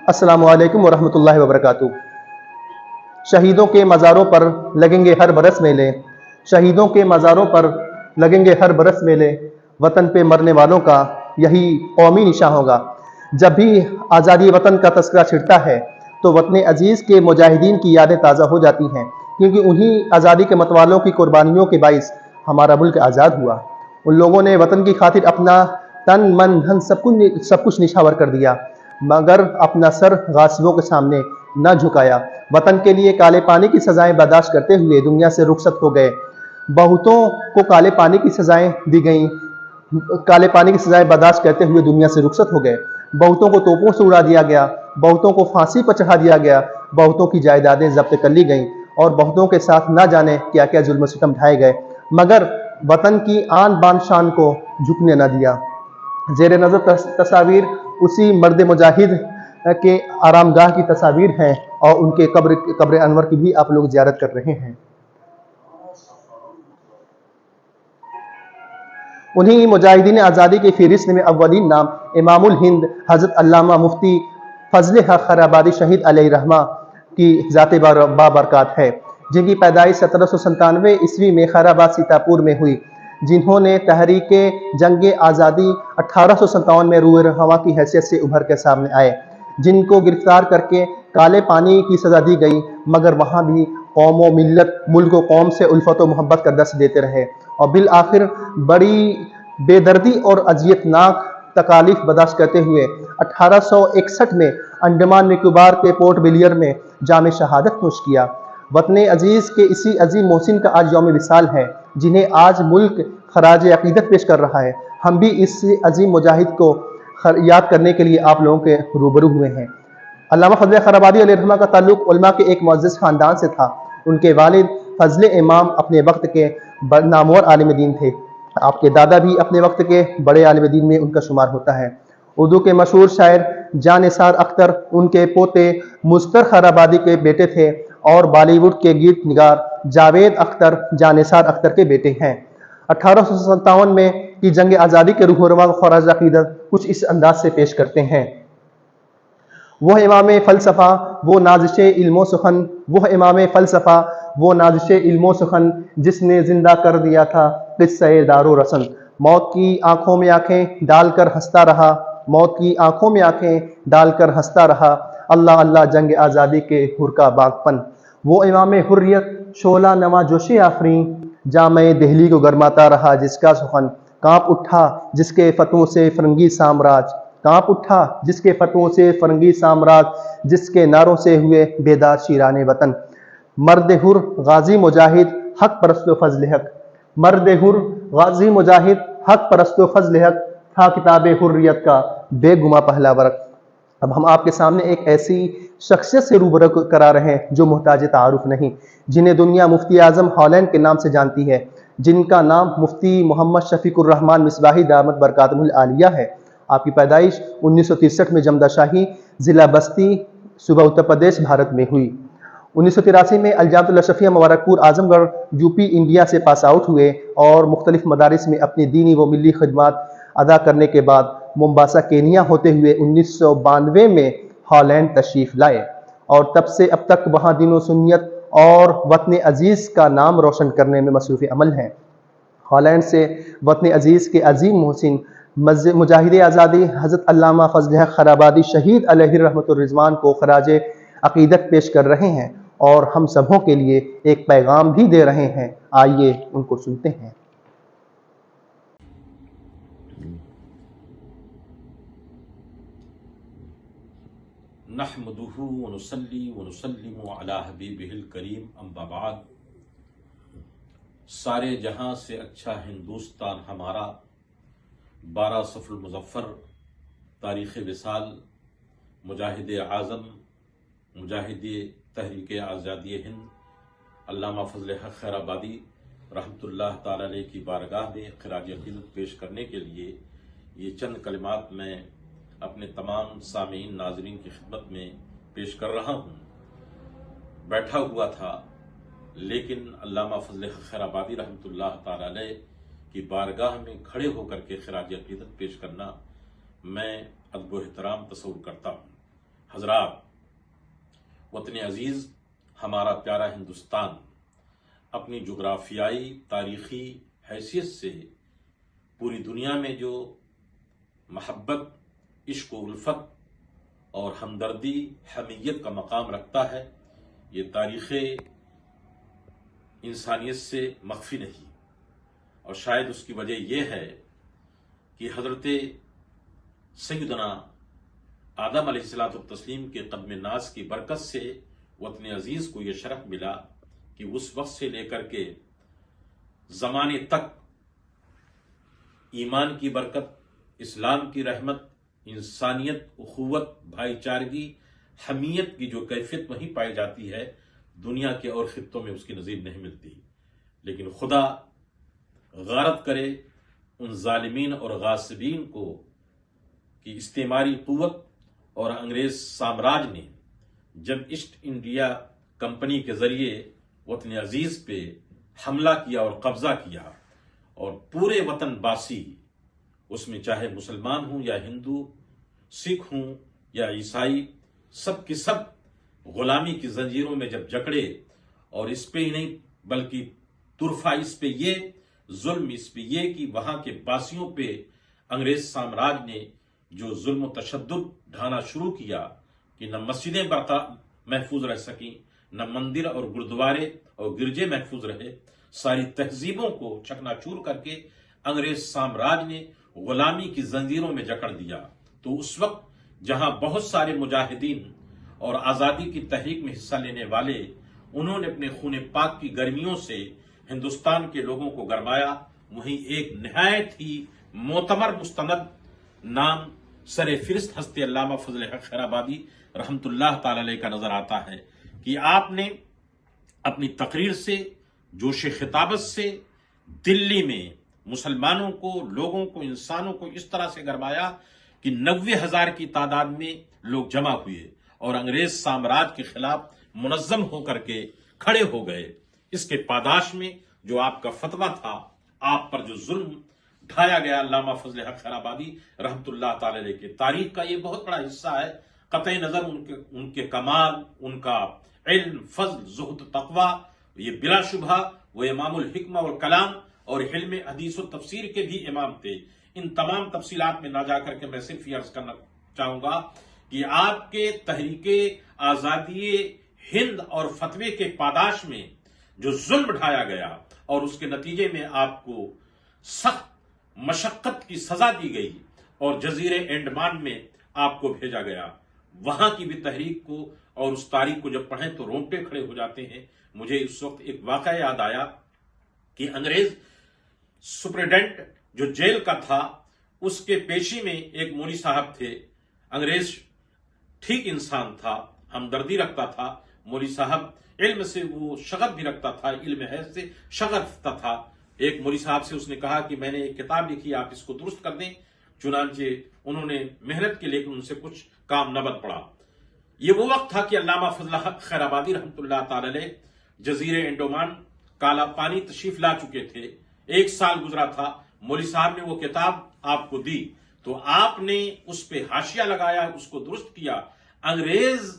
अस्सलामु अलैकुम वरहमतुल्लाहि वबरकातुहू। शहीदों के मज़ारों पर लगेंगे हर बरस मेले, शहीदों के मज़ारों पर लगेंगे हर बरस मेले, वतन पे मरने वालों का यही कौमी निशान होगा। जब भी आज़ादी वतन का तस्करा छिड़ता है तो वतन अजीज़ के मुजाहिदीन की यादें ताज़ा हो जाती हैं, क्योंकि उन्हीं आज़ादी के मतवालों की कुर्बानियों के बाइस हमारा मुल्क आज़ाद हुआ। उन लोगों ने वतन की खातिर अपना तन मन धन सब कुछ निछावर कर दिया, मगर अपना सर गासिबों के सामने न झुकाया। वतन के लिए काले पानी की सजाएं बर्दाश्त करते हुए दुनिया से रुखसत हो गए। बहुतों को काले पानी की सजाएं दी गईं, काले पानी की सजाएं बर्दाश्त करते हुए दुनिया से रुखसत हो गए। बहुतों को तोपों से उड़ा दिया गया, बहुतों को फांसी पर चढ़ा दिया गया, बहुतों की जायदादें जब्त कर ली गईं और बहुतों के साथ न जाने क्या क्या जुल्म सितम ढाए गए, मगर वतन की आन बान शान को झुकने न दिया। ज़ेर नज़र तस्वीर उसी मर्द मुजाहिद के आरामगाह की तस्वीर हैं और उनके कब्र अनवर की भी आप लोग ज़ियारत कर रहे हैं। उन्हीं मुजाहिदीन आज़ादी के फ़हरिस्त में अव्वलीन नाम इमामुल हिंद हज़रत अल्लामा मुफ्ती फजल हक खैराबादी शहीद अलैहिर्रहमा की ज़ात बाबरकत है, जिनकी पैदाइश 1797 ईस्वी में खैराबाद सीतापुर में हुई, जिन्होंने तहरीक जंग आज़ादी 1857 में रूए रहवा की हैसियत से उभर के सामने आए, जिनको गिरफ्तार करके काले पानी की सज़ा दी गई, मगर वहाँ भी कौम व मिल्लत मुल्क व कौम से उल्फत व मोहब्बत का दर्स देते रहे और बिल आखिर बड़ी बेदर्दी और अजियतनाक तकालीफ बर्दाश्त करते हुए 1861 में अंडमान निकोबार के पोर्ट ब्लेयर में जाम शहादत नोश किया। वतन अजीज़ के इसी अजीम मोहसिन का आज यौम विसाल है, जिन्हें आज मुल्क खराज अकीदत पेश कर रहा है। हम भी इस अजीम मुजाहिद को याद करने के लिए आप लोगों के रूबरू हुए हैं। अल्लामा फजल खैराबादी अलैहिर्रहमा का ताल्लुक उलमा के एक मुअज़्ज़ज़ ख़ानदान से था। उनके वालिद फजल इमाम अपने वक्त के नामवर आलिम दीन थे। आपके दादा भी अपने वक्त के बड़े आलिम दीन में उनका शुमार होता है। उर्दू के मशहूर शायर जानिसार अख्तर उनके पोते मुस्तर खैराबादी के बेटे थे और बॉलीवुड के गीत निगार जावेद अख्तर जानिसार अख्तर के बेटे हैं। 1857 में की जंग आज़ादी के रूहरुआ खराज अकीदत कुछ इस अंदाज से पेश करते हैं। वह इमाम फ़लसफ़ा वो नाज़िश इल्मो सुखन, वह इमाम फ़लसफ़ा वो नाज़िश इल्मो सुखन, जिसने ज़िंदा कर दिया था क़िस्सा-ए दारो रसन। मौत की आँखों में आँखें डालकर हंसता रहा, मौत की आँखों में आँखें डालकर हंसता रहा, अल्लाह अल्लाह जंग आज़ादी के हुर्का बागपन। वो इमाम हुर्रियत शोला नवा जोशे आफरीन, जामे दहली को गरमाता रहा जिसका सुखन। काँप उठा जिसके फतवों से फ़िरंगी साम्राज्य, काँप उठा जिसके फतवों से फ़िरंगी साम्राज्य, जिसके नारों से हुए बेदार शीराने वतन। मर्द हुर गाजी मुजाहिद हक परस्तो फजल हक, मर्द हुर गाजी मुजाहिद हक परस्तो फजल हक, था किताब हुर्रियत का बेगुमा पहला वर्क। अब हम आपके सामने एक ऐसी शख्सियत से रूबरू करा रहे हैं जो मोहताज तारुफ नहीं, जिन्हें दुनिया मुफ्ती आज़म हॉलैंड के नाम से जानती है, जिनका नाम मुफ्ती मोहम्मद शफीकुर रहमान मिसबाही दामत बरकातुहुल आलिया है। आपकी पैदाइश 1963 में जमदा शाही ज़िला बस्ती सूबा उत्तर प्रदेश भारत में हुई। 1983 में अलजामतुल अशरफिया मुबारकपुर आजमगढ़ यूपी इंडिया से पास आउट हुए और मुख्तलिफ मदारिस में अपनी दीनी व मिली खिदमत अदा करने के बाद मोम्बासा केनिया होते हुए 1992 में हॉलैंड तशरीफ़ लाए और तब से अब तक वहाँ दीन व सुन्नियत और वतन अजीज़ का नाम रोशन करने में मसरूफ़ अमल हैं। हॉलैंड से वतन अजीज़ के अजीम मोहसिन मुजाहिद आज़ादी हज़रत अल्लामा फजल हक खैराबादी शहीद अलैहिर्रहमतुर रिज़वान को खराज अकीदत पेश कर रहे हैं और हम सबों के लिए एक पैगाम भी दे रहे हैं। आइए उनको सुनते हैं। नहमदुहु व नुसल्ली व नुसल्लिमु अला हबीबिहिल करीम अम्मा बाद। सारे जहां से अच्छा हिंदुस्तान हमारा, 12 सफ़रुल मुज़फ़्फ़र तारीख़ विसाल, मुजाहिद आज़म मुजाहिद तहरीक आज़ादी हिंद अल्लामा फजल हक खैराबादी रहमतुल्लाह ताला अलैह की बारगाह में ख़िराज अक़ीदत पेश करने के लिए ये चंद कलिमात मैं अपने तमाम सामीन नाज़रीन की खिदमत में पेश कर रहा हूँ। बैठा हुआ था, लेकिन अल्लामा फजल हक खैराबादी रहमतुल्लाह ताला अलैह की बारगाह में खड़े होकर के ख़िराज अक़ीदत पेश करना मैं अदब व एहतराम तस्वुर करता हूँ। حضرات، وطن عزیز ہمارا پیارا ہندوستان اپنی جغرافیائی تاریخی حیثیت سے پوری دنیا میں جو محبت، عشق و الفت اور ہمدردی، حمیت کا مقام رکھتا ہے، یہ تاریخ انسانیت سے مخفی نہیں، اور شاید اس کی وجہ یہ ہے کہ حضرت سیدنا آدم علیہ الصلوۃ والتسلیم کے قدم ناز کی برکت سے وطن عزیز کو یہ شرف ملا کہ اس وقت سے لے کر کے زمانے تک ایمان کی برکت، اسلام کی رحمت، انسانیت، اخوت، بھائی چارگی، حمیت کی جو کیفیت وہیں پائی جاتی ہے، دنیا کے اور خطوں میں اس کی نظیر نہیں ملتی۔ لیکن خدا غارت کرے ان ظالمین اور غاصبین کو کہ استعماری قوت اور انگریز سامراج نے جب ایسٹ انڈیا کمپنی کے ذریعے وطن عزیز پہ حملہ کیا اور قبضہ کیا، اور پورے وطن باسی، اس میں چاہے مسلمان ہوں یا ہندو، سکھ ہوں یا عیسائی، سب کے سب غلامی کی زنجیروں میں جب جکڑے، اور اس پہ ہی نہیں بلکہ طرفہ اس پہ یہ ظلم، اس پہ یہ کہ وہاں کے باسیوں پہ انگریز سامراج نے جو ظلم و تشدد ڈھانا شروع کیا کہ نہ مسجدیں محفوظ رہ سکیں، نہ مندر اور گردوارے اور گرجے محفوظ رہے، ساری تہذیبوں کو چکنا چور کر کے انگریز سامراج نے غلامی کی زنجیروں میں جکڑ دیا۔ تو اس وقت جہاں بہت سارے مجاہدین اور آزادی کی تحریک میں حصہ لینے والے، انہوں نے اپنے خون پاک کی گرمیوں سے ہندوستان کے لوگوں کو گرمایا، وہیں ایک نہایت ہی معتبر مستند نام سر فہرست حضرت علامہ فضل حق خیرآبادی رحمت اللہ تعالی علیہ کا نظر آتا ہے کہ آپ نے اپنی تقریر سے، جوش خطابت سے دلی میں مسلمانوں کو، لوگوں کو، انسانوں کو اس طرح سے گرمایا کہ 90,000 کی تعداد میں لوگ جمع ہوئے اور انگریز سامراج کے خلاف منظم ہو کر کے کھڑے ہو گئے۔ اس کے پاداش میں جو آپ کا فتویٰ تھا، آپ پر جو ظلم ڈھایا گیا، علامہ فضل حق خیرآبادی رحمت اللہ تعالی علیہ کی تاریخ کا یہ بہت بڑا حصہ ہے، قطع نظر ان کے کمال، ان کا علم، فضل، زہد، تقوی، یہ بلا شبہ وہ امام الحکمہ والکلام اور علم حدیث و تفسیر کے بھی امام تھے۔ ان تمام تفصیلات میں نہ جا کر کے میں صرف یہ عرض کرنا چاہوں گا کہ آپ کے تحریک آزادی ہند اور فتوے کے پاداش میں جو ظلم ڈھایا گیا اور اس کے نتیجے میں آپ کو سخت مشقت کی سزا دی گئی اور جزیرے انڈمان میں آپ کو بھیجا گیا، وہاں کی بھی تحریک کو اور اس تاریخ کو جب پڑھیں تو رونگٹے کھڑے ہو جاتے ہیں۔ مجھے اس وقت ایک واقعہ یاد آیا کہ انگریز سپرڈنٹ جو جیل کا تھا، اس کے پیشی میں ایک مولوی صاحب تھے۔ انگریز ٹھیک انسان تھا، ہمدردی رکھتا تھا، مولوی صاحب علم سے وہ شغف بھی رکھتا تھا، علم حیث سے شغف تھا۔ ایک مولوی صاحب سے اس نے کہا کہ میں نے ایک کتاب لکھی، آپ اس کو درست کر دیں۔ چنانچہ انہوں نے محنت کی، لیکن ان سے کچھ کام نہ بن پڑا۔ یہ وہ وقت تھا کہ علامہ فضل حق خیرآبادی رحمت اللہ تعالی علیہ جزیرے انڈمان کالا پانی تشریف لا چکے تھے، 1 سال گزرا تھا۔ مولوی صاحب نے وہ کتاب آپ کو دی تو آپ نے اس پہ حاشیہ لگایا، اس کو درست کیا۔ انگریز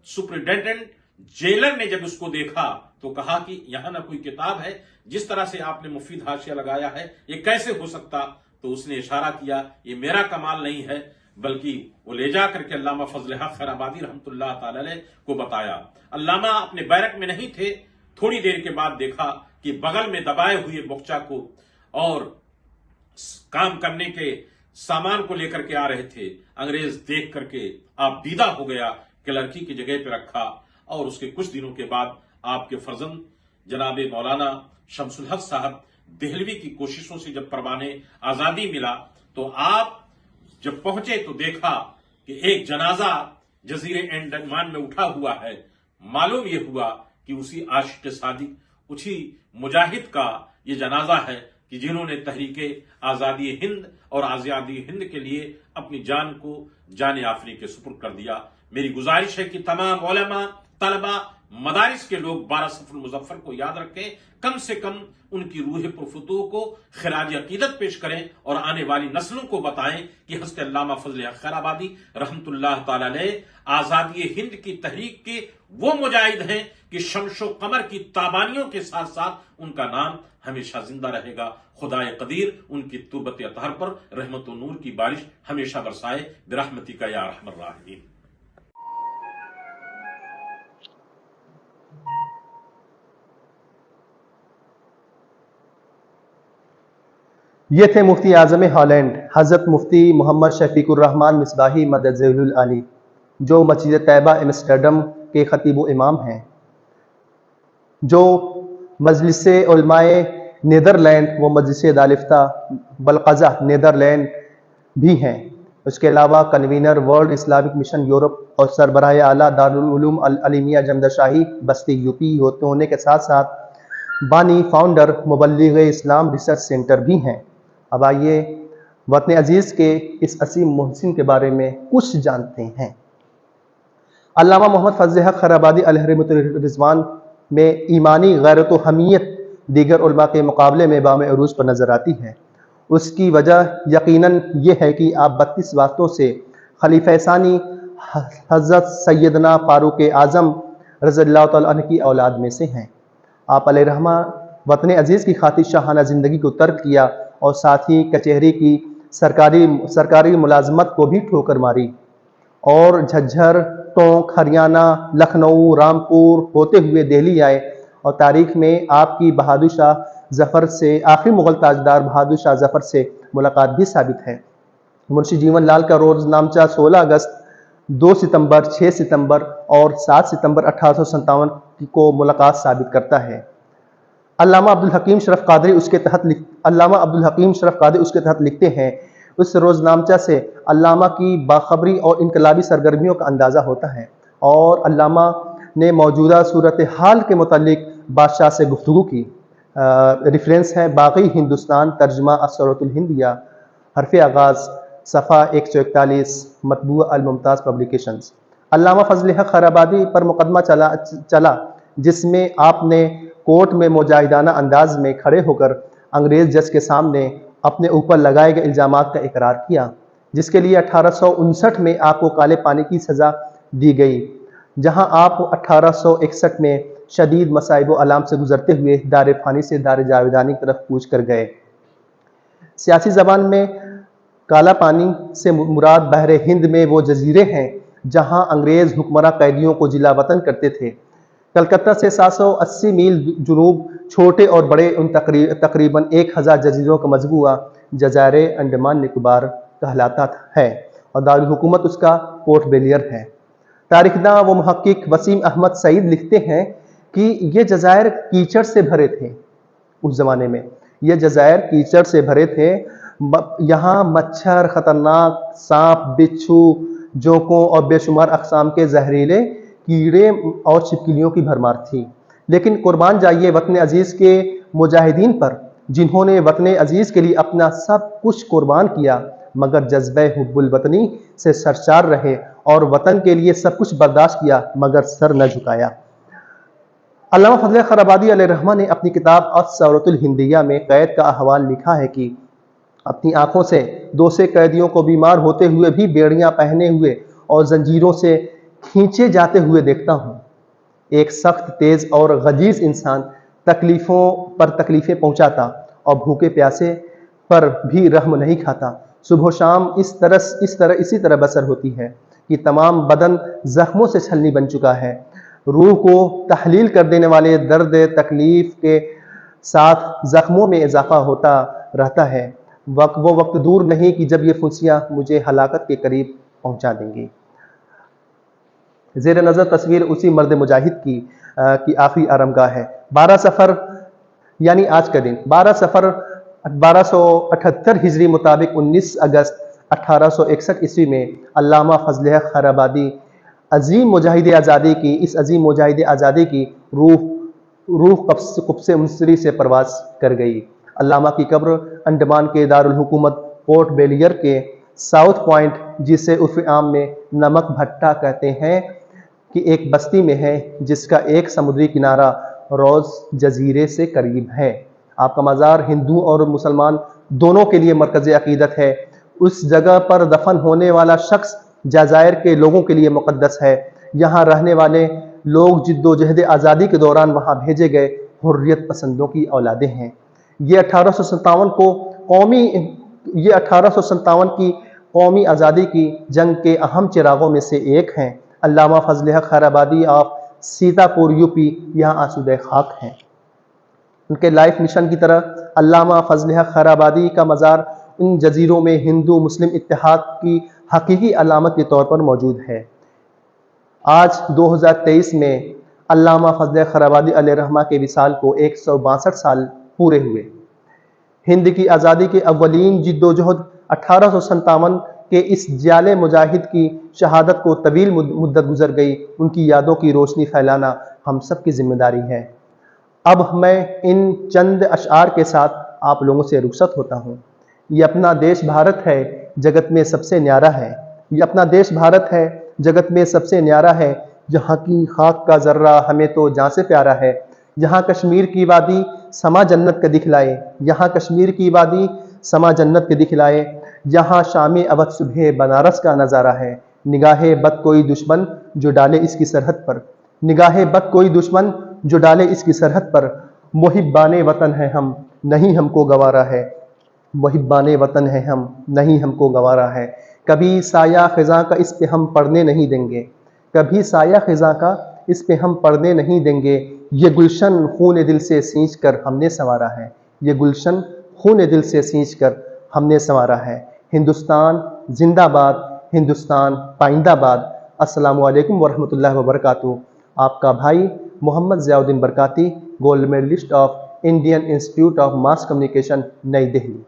سپرنٹینڈنٹ جیلر نے جب اس کو دیکھا تو کہا کہ یہاں نہ کوئی کتاب ہے، جس طرح سے آپ نے مفید حاشیہ لگایا ہے یہ کیسے ہو سکتا؟ تو اس نے اشارہ کیا یہ میرا کمال نہیں ہے، بلکہ وہ لے جا کر کے علامہ فضل حق خیرآبادی رحمت اللہ تعالی علیہ کو بتایا۔ علامہ اپنے بیرک میں نہیں تھے، تھوڑی دیر کے بعد دیکھا کہ بغل میں دبائے ہوئے بکچا کو اور کام کرنے کے سامان کو لے کر کے آ رہے تھے۔ انگریز دیکھ کر کے آپ دیدہ ہو گیا کہ لڑکی کی جگہ پہ رکھا، اور اس کے کچھ دنوں کے بعد آپ کے فرزند جناب مولانا شمس الحق صاحب دہلوی کی کوششوں سے جب پروانے آزادی ملا تو آپ جب پہنچے تو دیکھا کہ ایک جنازہ جزیرے انڈمان میں اٹھا ہوا ہے۔ معلوم یہ ہوا کہ اسی عاشق صادق، اسی مجاہد کا یہ جنازہ ہے کہ جنہوں نے تحریک آزادی ہند اور آزادی ہند کے لیے اپنی جان کو جان آفری کے سپرد کر دیا۔ मेरी गुजारिश है कि तमाम उलमा, तलबा, मदारिस के लोग 12 सफर मुजफ्फर को याद रखें, कम से कम उनकी रूह पुरफुतूह को खिराज अकीदत पेश करें और आने वाली नस्लों को बताएं कि हज़रत अल्लामा फजल हक खैराबादी रहमतुल्लाह ताला अलैह आजादी हिंद की तहरीक के वो मुजाहिद हैं कि शमशो कमर की ताबानियों के साथ साथ उनका नाम हमेशा जिंदा रहेगा। खुदाए कदीर उनकी तुर्बत अतहर पर रहमत व नूर की बारिश हमेशा बरसाए बिरहमतिका या अरहमर राहिमीन। ये थे मुफ्ती आज़म हॉलैंड हज़रत मुफ्ती मोहम्मद शफीकुर रहमान मिसबाही मदद अली, जो मस्जिद तैयबा एम्स्टर्डम के खतीब व इमाम हैं, जो मजलिस उलमाए नीदरलैंड व मजलिस दालिफ्ता बलक़ज़ा नीदरलैंड भी हैं। उसके अलावा convener world Islamic mission Europe और सरबराह आला दारुल उलूम अल अलीमिया जमदशाही बस्ती यूपी होने के साथ साथ बानी फाउंडर मुबल्लिग इस्लाम रिसर्च सेंटर भी हैं। अब आइए वतन अजीज़ के इस असीम मुहसिन के बारे में कुछ जानते हैं। अल्लामा मोहम्मद फजल हक खैराबादी अलैहि रिज़वान में ईमानी गैरत व हमीयत दीगर उलमा के मुकाबले में बाम अरूज पर नज़र आती है। उसकी वजह यकीनन ये है कि आप 32 वास्तों से खलीफा सानी हज़रत सैयदना फारूक आज़म रज़ियल्लाहु तआला अन्हु की औलाद में से हैं। आप अलैहिर्रहमा वतन अजीज़ की खातिर शाहाना ज़िंदगी को तर्क किया और साथ ही कचहरी की सरकारी मुलाजमत को भी ठोकर मारी और झज्जर, टोंक, हरियाणा, लखनऊ, रामपुर होते हुए दिल्ली आए और तारीख में आपकी बहादुर शाह जफ़र से आखिरी मुग़ल ताजदार बहादुर शाह जफ़र से मुलाकात भी साबित है। मुंशी जीवन लाल का रोज़नामचा 16 अगस्त, 2 सितंबर, 6 सितंबर और 7 सितंबर 1857 को मुलाकात साबित करता है। अल्लामा अब्दुल हकीम शरफ कादरी उसके तहत लिखते हैं, उस रोज़नामचा से अल्लामा की बाखबरी और इनकलाबी सरगर्मियों का अंदाज़ा होता है और अल्लामा ने मौजूदा सूरत हाल के मुतालिक बादशाह से गुफ्तगू की। रेफरेंस है बाकी हिंदुस्तान तर्जुमा असरतुल हिंदिया, हरफ आगाज़, सफ़ा 141, मतबूआ अल मुमताज़ पब्लिकेशंस। अल्लामा फजल हक खैराबादी पर मुकदमा चला जिसमें आपने कोर्ट में मुजाहिदाना अंदाज में खड़े होकर अंग्रेज़ जज के सामने अपने ऊपर लगाए गए इल्ज़ामात का इकरार किया, जिसके लिए 1859 में आपको काले पानी की सज़ा दी गई, जहां आप 1861 में शदीद मसाइब व आलाम से गुजरते हुए दार फानी से दार जावेदानी की तरफ कूच कर गए। सियासी ज़बान में काला पानी से मुराद बहरे हिंद में वो जजीरे हैं जहां अंग्रेज़ हुक्मरां कैदियों को जिला वतन करते थे। कलकत्ता से 780 मील जुनूब छोटे और बड़े उन तकरीबन 1000 जजीरों का मजबूआ जज़ायरे अंडमान निकोबार कहलाता है और दारुल हुकूमत उसका पोर्ट ब्लेयर है। तारीखदां व मुहक्किक वसीम अहमद सईद लिखते हैं कि ये जज़ायर कीचड़ से भरे थे। उस ज़माने में ये जज़ायर कीचड़ से भरे थे। यहाँ मच्छर, ख़तरनाक सांप, बिच्छू, जोकों और बेशुमार अक़साम के जहरीले कीड़े और छिपकलियों की भरमार थी। लेकिन कुर्बान जाइए वतन अजीज़ के मुजाहिदीन पर, जिन्होंने वतन अजीज़ के लिए अपना सब कुछ कुर्बान किया मगर जज्बे हुब्बुल वतनी से सरशार रहे और वतन के लिए सब कुछ बर्दाश्त किया मगर सर न झुकाया। अल्लामा फजल खैराबादी अलैहिर्रहमा ने अपनी किताब अस्सौरतुल हिंदिया में कैद का अहवाल लिखा है कि अपनी आंखों से 200 कैदियों को बीमार होते हुए भी बेड़ियां पहने हुए और जंजीरों से खींचे जाते हुए देखता हूँ। एक सख्त, तेज और गलीज़ इंसान तकलीफें पहुंचाता और भूखे प्यासे पर भी रहम नहीं खाता। सुबह शाम इसी तरह बसर होती है कि तमाम बदन जख्मों से छलनी बन चुका है। रूह को तहलील कर देने वाले दर्द तकलीफ के साथ जख्मों में इजाफा होता रहता है। वो वक्त दूर नहीं कि जब ये फुंसियाँ मुझे हलाकत के करीब पहुंचा देंगी। ज़ेर नज़र तस्वीर उसी मर्द मुजाहिद की आखिरी आरामगाह है। 12 सफ़र यानी आज का दिन 12 सफ़र 1278 हिजरी मुताबिक 19 अगस्त 1861 ईस्वी में अल्लामा फजल हक खैराबादी अजीम मुजाहिद आज़ादी की रूह क़ब्ज़े मुंसरी से परवाज़ कर गई। अल्लामा की कब्र अंडमान के दारुल हुकूमत पोर्ट ब्लेयर के साउथ पॉइंट, जिसे उर्फ आम में नमक भट्टा कहते हैं, कि एक बस्ती में है जिसका एक समुद्री किनारा रोज़ जजीरे से करीब है। आपका मज़ार हिंदू और मुसलमान दोनों के लिए मरकज़ अक़ीदत है। उस जगह पर दफन होने वाला शख्स जज़ायर के लोगों के लिए मुक़द्दस है। यहाँ रहने वाले लोग जिद्दोजहद आज़ादी के दौरान वहाँ भेजे गए हुर्रियत पसंदों की औलादें हैं। ये 1857 की कौमी आज़ादी की जंग के अहम चिरागों में से एक हैं। अल्लामा फजल हक खैराबादी ऑफ सीतापुर यूपी यहाँ आसूदे खाक हैं। उनके लाइफ मिशन की तरह अल्लामा फजल हक खैराबादी का मज़ार उन जजीरों में हिंदू मुस्लिम इत्तेहाद की हकीकी अलामत के तौर पर मौजूद है। आज 2023 में अल्लामा फजल हक खैराबादी अलैहिर्रहमा के विसाल को 162 साल पूरे हुए। हिंद की आज़ादी के अव्वलीन जिद्दोजहद 1857 के इस जाले मुजाहिद की शहादत को तवील मुद्दत गुजर गई। उनकी यादों की रोशनी फैलाना हम सब की जिम्मेदारी है। अब मैं इन चंद अशआर के साथ आप लोगों से रुखसत होता हूँ। ये अपना देश भारत है, जगत में सबसे न्यारा है। ये अपना देश भारत है, जगत में सबसे न्यारा है। जहाँ की खाक का ज़र्रा हमें तो जान से प्यारा है। यहाँ कश्मीर की वादी समा जन्नत के दिखलाए, यहाँ कश्मीर की वादी समा जन्नत के दिखलाए। यहाँ शाम अवध सुबह बनारस का नज़ारा है। निगाहे बद कोई दुश्मन जो डाले इसकी सरहद पर, निगाहे बद कोई दुश्मन जो डाले इसकी सरहद पर। मुहिब्बाने वतन है हम, नहीं हमको गवारा है। मुहिब्बाने वतन है हम, नहीं हमको गवारा है। कभी साया ख़िज़ां का इस पे हम पड़ने नहीं देंगे, कभी साया ख़िज़ां का इस पे हम पड़ने नहीं देंगे। ये गुलशन खून दिल से सींच कर हमने संवारा है, ये गुलशन खून दिल से सींच कर हमने संवारा है। हिंदुस्तान जिंदाबाद, हिंदुस्तान पाइंदाबाद। अस्सलामु अलैकुम वरहमतुल्लाहि वबरकातुहू। आपका भाई Muhammad Ziauddin Barkati, gold medalist of Indian institute of mass communication, New Delhi.